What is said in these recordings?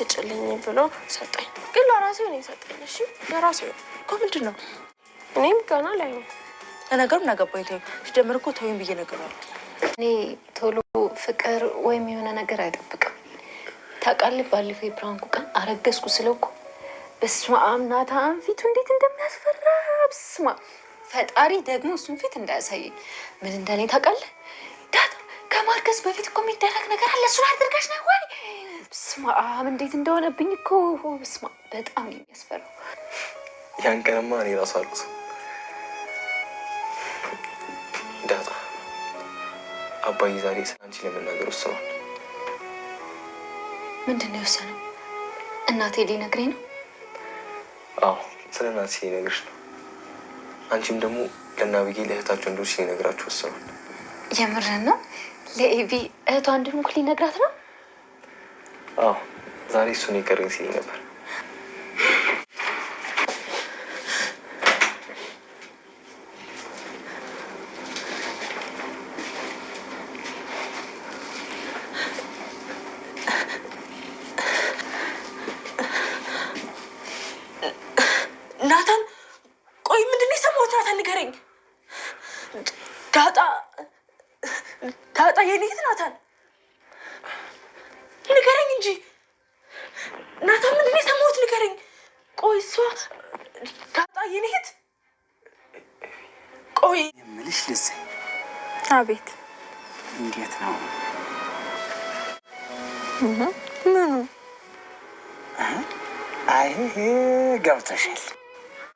ስጭልኝ ብሎ ሰጠኝ። ግን ለራሴ ነው የሰጠኝ። እሺ ለራሴ እኮ ምንድነው? እኔም ገና ላይ ነው ነገሩም ናገባኝ። ተይው ሲጀምር እኮ ተይው ብዬ ነገራለሁ። እኔ ቶሎ ፍቅር ወይም የሆነ ነገር አይጠብቅም። ታውቃለህ፣ ባለፈው የፕራንኩ ቀን አረገዝኩ ስለው እኮ በስመ አብ ናታን ፊቱ እንዴት እንደሚያስፈራ በስመ አብ። ፈጣሪ ደግሞ እሱን ፊት እንዳያሳየኝ። ምን እንዳለኝ ታውቃለህ? ዳጣ ከማርገዝ በፊት እኮ የሚደረግ ነገር አለ፣ እሱን አድርጋሽ ነው ወይ? በስመ አብ እንዴት እንደሆነብኝ እኮ በስመ አብ በጣም ነው የሚያስፈራው። ያን ቀንማ እኔ እራሱ አልኩት ዳጣ አባዬ ዛሬ ስለአንቺ ለመናገር ወስኗል። ምንድን ነው የወሰነው? እናቴ ሊነግረኝ ነው? አዎ ስለ እናትሽ ሊነግርሽ ነው። አንቺም ደግሞ ለናብዬ ለእህታቸው እንዶች ሊነግራችሁ ወስኗል። የምርህን ነው? ለኤቢ እህቷ እንደሆንኩ ሊነግራት ነው? አዎ ዛሬ እሱን የቀረኝ ሲል ነበር። ናታን ቆይ ምንድን ነው የሰማሁት? ናታን ንገረኝ። ዳጣ የኔ እህት ናታን ንገረኝ እንጂ ናታን ምንድን ነው የሰማሁት? ንገረኝ። ቆይ እሷ ዳጣ የኔ እህት? ቆይ የምልሽ ልጅ አቤት። እንዴት ነው? ምኑ? አይ ገብተሻል።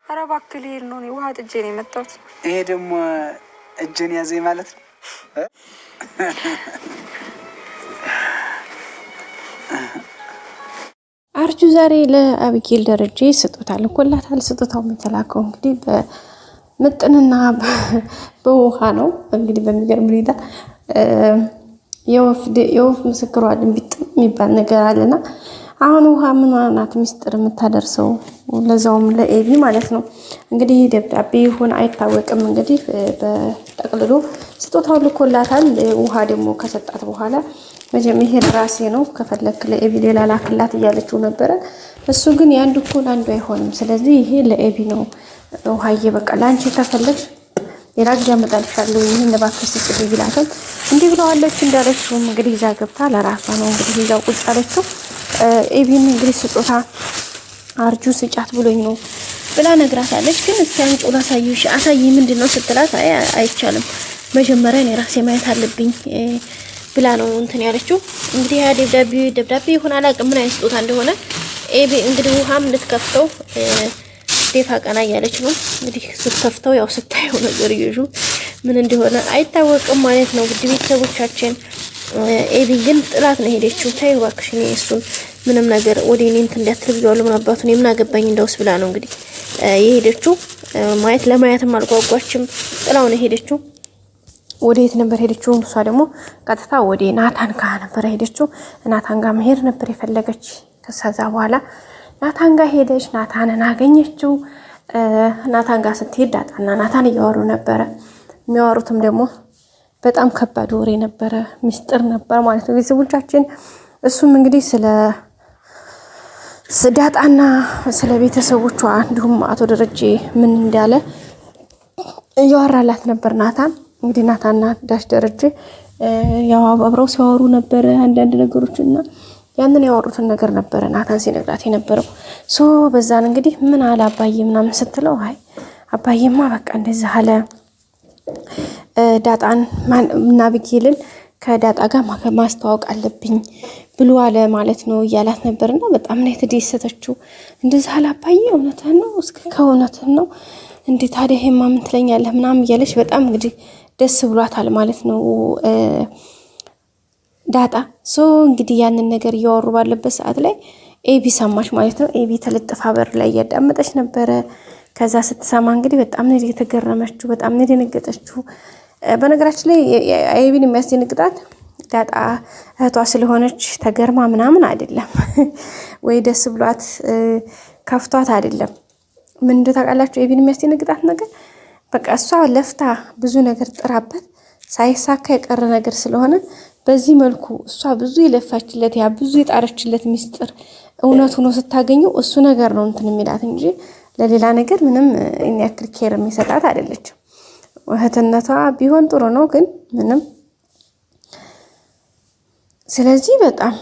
ኧረ እባክህ ልሄድ ነው። እኔ ውሃ ጥጄ ነው የመጣሁት። ይሄ ደግሞ እጄን ያዘኝ ማለት ነው። አርጁ ዛሬ ለአብጌል ደረጀ ስጦታ ልኮላታል። ስጦታው የተላከው እንግዲህ በምጥንና በውሃ ነው። እንግዲህ በሚገርም ሁኔታ የወፍ ምስክሯ ድንቢጥ የሚባል ነገር አለና አሁን ውሃ ምን ናት ሚስጥር የምታደርሰው ለዛውም ለኤቢ ማለት ነው። እንግዲህ ደብዳቤ ይሁን አይታወቅም። እንግዲህ በጠቅልሎ ስጦታው ልኮላታል። ውሃ ደግሞ ከሰጣት በኋላ መጀመሪያ ይሄ ራሴ ነው ከፈለክ ለኤቢ ሌላ ላክላት እያለችው ነበረ። እሱ ግን ያንዱ እኮ አንዱ አይሆንም። ስለዚህ ይሄ ለኤቢ ነው። ውሃዬ በቃ ላንቺ ከፈለግሽ ሌላ ጊዜ አመጣልሻለሁ ይሄን እባክሽ ስጪኝ ይላታል። እንዲህ ብለዋለች። እንዳለችውም እንግዲህ ይዛ ገብታ ለራሷ ነው እንግዲህ ይዛው ቁጭ አለችው። ኤቢን እንግዲህ ስጦታ አርጁ ስጫት ብሎኝ ነው ብላ ነግራታለች። ግን እስቲ አንቺው ላሳይሽ አሳይ ምንድነው ስትላት አይቻልም መጀመሪያ እኔ ራሴ ማየት አለብኝ ብላ ነው እንትን ያለችው። እንግዲህ ያ ደብዳቤ ይሁን አላውቅም ምን አይነት ስጦታ እንደሆነ ኤቢ እንግዲህ ውሃም ልትከፍተው ደፋ ቀና እያለች ነው። እንግዲህ ስትከፍተው ያው ስታየው ነገር ይዩ ምን እንደሆነ አይታወቅም ማለት ነው። ውድ ቤተሰቦቻችን ኤቢ ግን ጥላት ነው ሄደችው። ታዩ እባክሽ እኔ እሱን ምንም ነገር ወደ እኔ እንትን እንዳትል ብያለሁ። ምን አባቱ እኔ ምን አገባኝ እንደውስ ብላ ነው እንግዲህ የሄደችው። ለማየትም አልጓጓችም። ጥላው ነው ሄደችው። ወዴት ነበር ሄደችው? እሷ ደግሞ ቀጥታ ወደ ናታን ጋር ነበር ሄደችው። ናታን ጋር መሄድ ነበር የፈለገች። ከዛ በኋላ ናታን ጋር ሄደች። ናታንን አገኘችው። ናታን ጋር ስትሄድ ዳጣና ናታን እያወሩ ነበረ። የሚያወሩትም ደግሞ በጣም ከባድ ወሬ ነበረ፣ ሚስጥር ነበር ማለት ነው ቤተሰቦቻችን። እሱም እንግዲህ ስለ ዳጣና ስለ ቤተሰቦቿ እንዲሁም አቶ ደረጀ ምን እንዳለ እያወራላት ነበር ናታን። እንግዲህ ናታንና ዳሽ ደረጀ ያው አብረው ሲያወሩ ነበረ አንዳንድ ነገሮችና ያንን ያወሩትን ነገር ነበረ ናታን ሲነግራት የነበረው። በዛን እንግዲህ ምን አለ አባዬ ምናምን ስትለው አይ አባዬማ በቃ እንደዛ አለ ዳጣን እና አብጌልን ከዳጣ ጋር ማስተዋወቅ አለብኝ ብሎ አለ ማለት ነው እያላት ነበርና በጣም ነው የተደሰተችው። እንደዛ አለ አባዬ እውነትህን ነው እስከ ከእውነትህን ነው እንዴ ታዲያ ይሄማ ምን ትለኛለህ ምናምን እያለች በጣም እንግዲህ ደስ ብሏታል ማለት ነው ዳጣ። እንግዲህ ያንን ነገር እያወሩ ባለበት ሰዓት ላይ ኤቢ ሰማች ማለት ነው። ኤቢ ተለጥፋ በር ላይ እያዳመጠች ነበረ። ከዛ ስትሰማ እንግዲህ በጣም ነው የተገረመችው፣ በጣም ነው የደነገጠችው። በነገራችን ላይ ኤቢን የሚያስደነግጣት ዳጣ እህቷ ስለሆነች ተገርማ ምናምን አይደለም ወይ ደስ ብሏት ከፍቷት አይደለም። ምን እንደው ታውቃላችሁ ኤቢን የሚያስደነግጣት ነገር በቃ እሷ ለፍታ ብዙ ነገር ጥራበት ሳይሳካ የቀረ ነገር ስለሆነ በዚህ መልኩ እሷ ብዙ የለፋችለት ያ ብዙ የጣረችለት ሚስጥር እውነት ሆኖ ስታገኘው እሱ ነገር ነው እንትን የሚላት እንጂ ለሌላ ነገር ምንም ያክል ኬር የሚሰጣት አይደለችም። እህትነቷ ቢሆን ጥሩ ነው ግን ምንም። ስለዚህ በጣም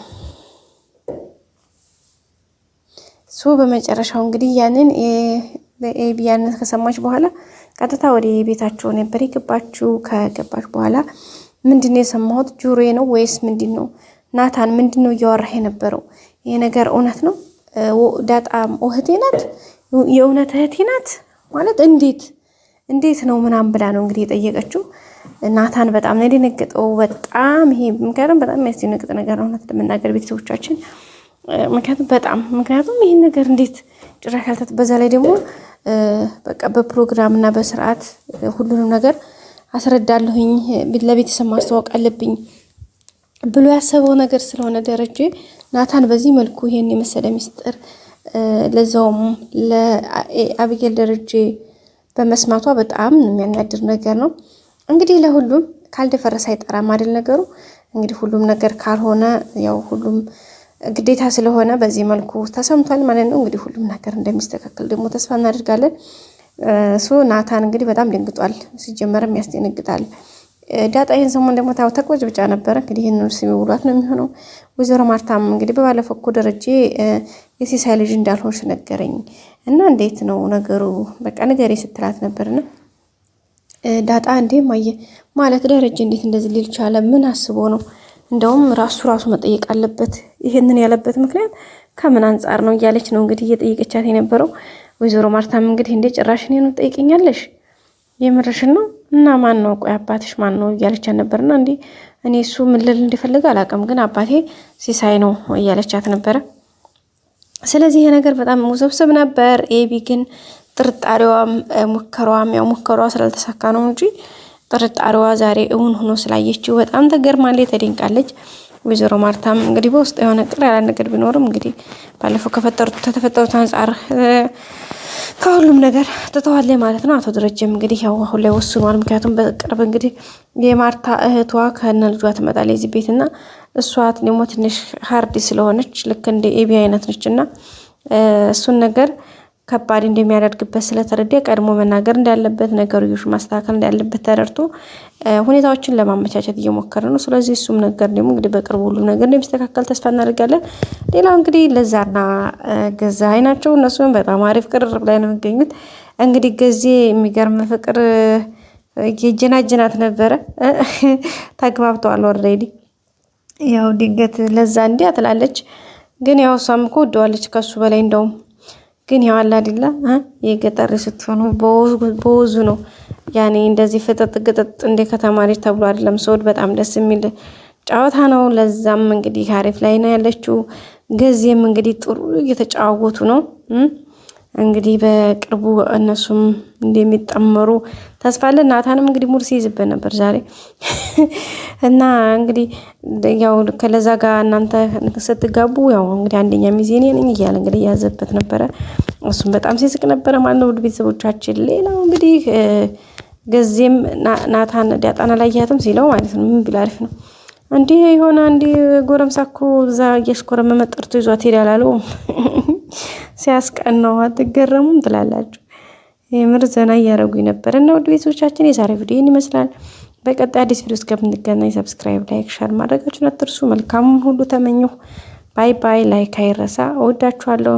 በመጨረሻው እንግዲህ ያንን ኤቢ ያንን ከሰማች በኋላ ቀጥታ ወደ ቤታቸው ነበር የገባችው። ከገባች በኋላ ምንድነው የሰማሁት? ጆሮዬ ነው ወይስ ምንድነው? ናታን ምንድነው እያወራህ የነበረው? ይሄ ነገር እውነት ነው? ዳጣም እህቴ ናት? የእውነት እህቴ ናት ማለት እንዴት ነው ምናምን ብላ ነው እንግዲህ የጠየቀችው። ናታን በጣም ነው የደነገጠው። በጣም ይሄ ምክንያቱም በጣም የሚያስደነግጥ ነገር ነው እውነት ለመናገር ቤተሰቦቻችን። ምክንያቱም ይህን ነገር እንዴት ጭራሽ ያልታት በዛ ላይ ደግሞ በቃ በፕሮግራም እና በስርዓት ሁሉንም ነገር አስረዳለሁኝ ለቤተሰብ ማስተዋወቅ አለብኝ ብሎ ያሰበው ነገር ስለሆነ ደረጀ ናታን በዚህ መልኩ ይሄን የመሰለ ሚስጥር ለዛውም ለአቢጌል ደረጀ በመስማቷ በጣም የሚያናድር ነገር ነው። እንግዲህ ለሁሉም ካልደፈረሰ አይጠራም አይደል ነገሩ። እንግዲህ ሁሉም ነገር ካልሆነ ያው ሁሉም ግዴታ ስለሆነ በዚህ መልኩ ተሰምቷል ማለት ነው። እንግዲህ ሁሉም ነገር እንደሚስተካከል ደግሞ ተስፋ እናደርጋለን። ናታን እንግዲህ በጣም ደንግጧል። ሲጀመርም ያስደነግጣል። ዳጣ ይህን ሰሞን ደግሞ ተቆጭ ብቻ ነበረ። እንግዲህ ይህን ስሚ ውሏት ነው የሚሆነው። ወይዘሮ ማርታም እንግዲህ በባለፈው እኮ ደረጀ የሲሳይ ልጅ እንዳልሆንሽ ነገረኝ እና እንዴት ነው ነገሩ በቃ ንገሪ ስትላት ነበርና ዳጣ እንዴ ማየ ማለት ደረጀ እንዴት እንደዚህ ሊል ቻለ? ምን አስቦ ነው? እንደውም ራሱ መጠየቅ አለበት። ይሄንን ያለበት ምክንያት ከምን አንጻር ነው እያለች ነው እንግዲህ እየጠየቀቻት የነበረው። ወይዘሮ ማርታም እንግዲህ እንዴ ጭራሽ እኔን ትጠይቀኛለሽ? የምርሽን ነው? እና ማን ነው ቆይ አባትሽ ማን ነው እያለቻት ነበርና እንዴ እኔ እሱ ምን ልል እንደፈለገ አላውቅም፣ ግን አባቴ ሲሳይ ነው እያለቻት ነበረ። ስለዚህ ይሄ ነገር በጣም ውስብስብ ነበር። ኤቢ ግን ጥርጣሬዋም ሙከሯ ስላልተሳካ ነው እንጂ ጥርጣሬዋ ዛሬ እውን ሆኖ ስላየችው በጣም ተገርማለች፣ ተደንቃለች። ወይዘሮ ማርታም እንግዲህ በውስጥ የሆነ ቅር ያለ ነገር ቢኖርም እንግዲህ ባለፈው ከተፈጠሩት አንጻር ከሁሉም ነገር ትተዋለች ማለት ነው። አቶ ደረጀም እንግዲህ ያው አሁን ላይ ወስኗል። ምክንያቱም በቅርብ እንግዲህ የማርታ እህቷ ከነ ልጇ ትመጣለች እዚህ ቤትና እሷ ደግሞ ትንሽ ሀርድ ስለሆነች ልክ እንደ ኤቢ አይነት ነች እና እሱን ነገር ከባድ እንደሚያደርግበት ስለተረዳ ቀድሞ መናገር እንዳለበት ነገሮች ማስተካከል እንዳለበት ተረድቶ ሁኔታዎችን ለማመቻቸት እየሞከረ ነው። ስለዚህ እሱም ነገር ደግሞ እንግዲህ በቅርቡ ሁሉም ነገር እንደሚስተካከል ተስፋ እናደርጋለን። ሌላው እንግዲህ ለዛና ገዛኸኝ ናቸው። እነሱም በጣም አሪፍ ቅርርብ ላይ ነው የሚገኙት። እንግዲህ ገዜ የሚገርም ፍቅር የጀናጀናት ነበረ። ተግባብተዋል ኦልሬዲ። ያው ድንገት ለዛ እንዲያ ትላለች፣ ግን ያው እሷም እኮ ወደዋለች ከሱ በላይ እንደውም ግን ያው አላዲላ የገጠር ስትሆኑ በወዙ ነው ያኔ እንደዚህ ፍጥጥ ግጥጥ እንደ ከተማ ልጅ ተብሎ አይደለም። ሰውድ በጣም ደስ የሚል ጨዋታ ነው። ለዛም እንግዲህ አሪፍ ላይ ነው ያለችው። ገዜም እንግዲህ ጥሩ እየተጫወቱ ነው። እንግዲህ በቅርቡ እነሱም እንደሚጠመሩ ተስፋ አለን። ናታንም እንግዲህ ሙርሲ ይዝበት ነበር ዛሬ እና እንግዲህ ያው ከለዛ ጋር እናንተ ስትጋቡ ያው እንግዲህ አንደኛ ሚዜ እኔ ነኝ እያለ እንግዲህ ያዘበት ነበረ። እሱም በጣም ሲስቅ ነበረ ማለት ነው። ውድ ቤተሰቦቻችን ሌላው እንግዲህ ገዜም ናታን ዳጣና ላይ ያተም ሲለው ማለት ነው ምን ቢል አሪፍ ነው እንዴ የሆነ አንዴ ጎረምሳ እኮ እዛ እያሽኮረመመ ጠርቶ ይዟት ሄዳል አለው። ሲያስቀናው አትገረሙም ትላላችሁ? የምር ዘና እያደረጉኝ ነበር። እና ውድ ቤተሰቦቻችን የዛሬ ቪዲዮ ይመስላል። በቀጣይ አዲስ ቪዲዮ እስከምንገናኝ ሰብስክራይብ፣ ላይክ፣ ሼር ማድረጋችሁን አትርሱ። መልካም ሁሉ ተመኘሁ። ባይ ባይ። ላይክ አይረሳ። እወዳችኋለሁ።